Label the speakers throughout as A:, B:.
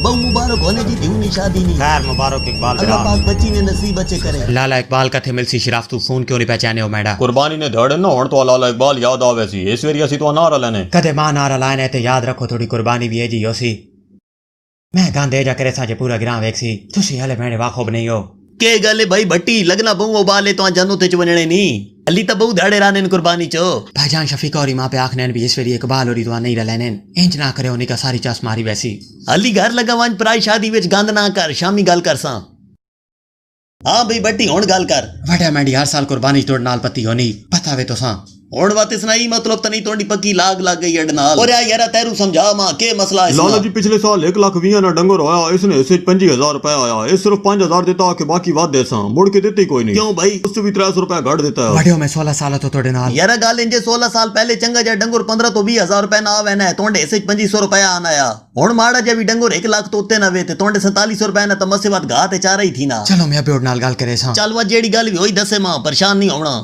A: बहु मुबारक होने की ध्यूनी शादी नहीं।
B: खैर मुबारक इकबाल
A: अल्लाह पाक बच्ची ने नसीब अच्छे करे।
B: लाला इकबाल कथे मिलसी शराफ तू फोन क्यों नहीं पहचाने हो मैडा
C: कुर्बानी ने धड़े ना होण तो लाला इकबाल याद आवे सी इस वेरी असी तो नारा लेने
B: कदे मां नारा लाने ते याद रखो थोड़ी कुर्बानी भी है जी योसी मैं गांधे जा करे साजे पूरा ग्राम वेखसी तुसी हले मैंने वाखोब नहीं हो
A: के गले भाई भट्टी लगना बहु बाले तो जानू ते वणने नी अली तो बहु धाड़े राने कुर्बानी चो
B: भाईजान शफीक और मां पे आखने भी ईश्वरी इकबाल और तो नहीं रलेने इंज ना करे उन्हीं का सारी चास मारी वैसी
A: अली घर लगा वांज प्राई शादी विच गंद ना कर शामी गल कर सा। हाँ भाई भट्टी हुण गल कर
B: वड्या मैंडी हर साल कुर्बानी तोड़ नाल पत्ती होनी पता वे तो सा
A: हुण बात सुनाई मतलब तनी तोड़ी पक्की लाग लग गई अड नाल और यार तेरू समझा मां के मसला है
C: लाला जी पिछले साल 1,20,000 ना डंगर होया इसने इसे 25,000 रुपया आया ये सिर्फ 5,000 देता के बाकी वाद देसा मुड़ के देते कोई नहीं
A: क्यों भाई
C: उससे भी 300 रुपया घट देता है
B: वड्यो मैं 16 साल तो तोड़े नाल
A: यार गाल इंजे 16 साल पहले चंगा जा डंगर 15 तो 20,000 रुपया ना आवे ना तोंडे इसे 2500 रुपया आनाया हुण माड़ा जा भी डंगर 1 लाख तोते ना वे ते तोंडे 4700 रुपया ना तो मसे बात घात चार ही थी ना
B: चलो मैं अबे नाल गल करे सा
A: चल वा जेड़ी गल भी होई दसे मां परेशान नहीं होना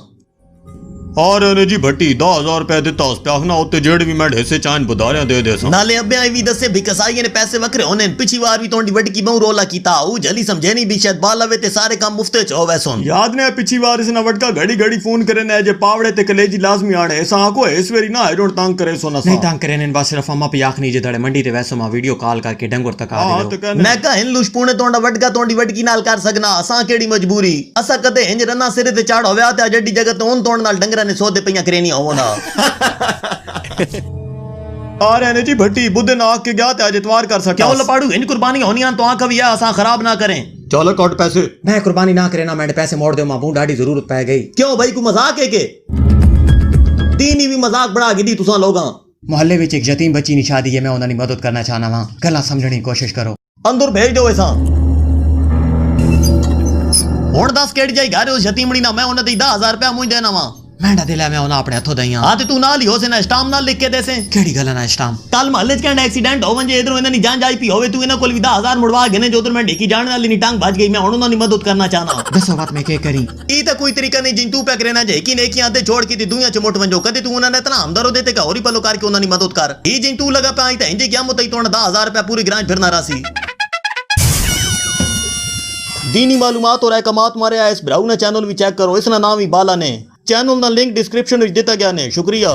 C: और ने जी भट्टी 10,000 रुपया देता उस पे आखना उत्ते जेड़ भी मैं हिस्से चांद बुधारियां दे सा
A: नाले अबे आई भी दसे भी कसाई ने पैसे वखरे होने पिछली बार भी तोंडी वड की बहु रोला कीता ऊ जली समझे नहीं भी शायद बाला वे ते सारे काम मुफ्ते च होवे सोन
C: याद ने पिछली बार इसने वटका घड़ी घड़ी फोन करे ने जे पावड़े ते कलेजी लाजमी आने ऐसा को इस वेरी ना आई डोंट तंग करे सोना
B: नहीं तंग करे ने बस सिर्फ अम्मा पे आखनी जे धड़े मंडी ते वैसो मा वीडियो कॉल करके डंगर तक आ दे
A: मैं कह इन लुश पुणे तोंडा वडका तोंडी वडकी नाल कर सकना असा केड़ी मजबूरी असा कदे इंज रना सिरे ते चाड़ होया ते जड्डी जगह तो उन तोड़ नाल डंगरा ने सौदे पईया करे होना
C: आ रहे ने जी भट्टी बुद्धे ना के गया ते आज इतवार कर सके
A: क्या लपाड़ू इन कुर्बानी होनी तो आंख भी असा खराब ना करें
C: चलो कट पैसे
B: मैं कुर्बानी ना करे ना मैंने पैसे मोड़ दे मां डाडी जरूरत पै गई
A: क्यों भाई को मजाक है के तीन ही भी मजाक बड़ा गिदी तुसा लोगा
B: मोहल्ले विच एक यतीम बच्ची नी शादी है मैं उन्हां दी मदद करना चाहना वा गल्लां समझने की कोशिश करो
A: अंदर भेज दो ऐसा हुण दस केड़ी जाई घरे उस यतीमड़ी ना मैं उन्हां दी 10,000 रुपया मुझ देना वा
B: मैंडा दिला मैं उन्हां अपने हथों दईया
A: हां ते तू नाल ही हो से ना स्टाम नाल लिख के दे से
B: केड़ी गल्ला ना स्टाम
A: कल महल्ले च कहंदा एक्सीडेंट होवन जे इधरों इन्हां नी जान जाई पी होवे तू इन्हां कोल भी 10,000 मुड़वा घेने जो उधर मैं ढेकी जाने वाली नी टांग भज गई मैं हुण उन्हां दी मदद करना चाहना
B: दसो बात मैं के करी
A: ई तो कोई तरीका नहीं जिन तू पे करे ना जे कि ने किया ते छोड़ की दी दुनिया च मोट वंजो कदे तू उन्हां ने इतना हमदरो देते का होरी पलो करके उन्हां दी मदद कर ई जिन तू लगा पे आई ते इंजे क्या मुतई तो 10,000 रुपया पूरी ग्रांच फिरना रासी दीनी मालूमात और अहकामात मारे आए इस ब्राउन चैनल भी चेक करो इसना नाम ही बाला ने चैनल ना लिंक डिस्क्रिप्शन में दिता गया ने शुक्रिया।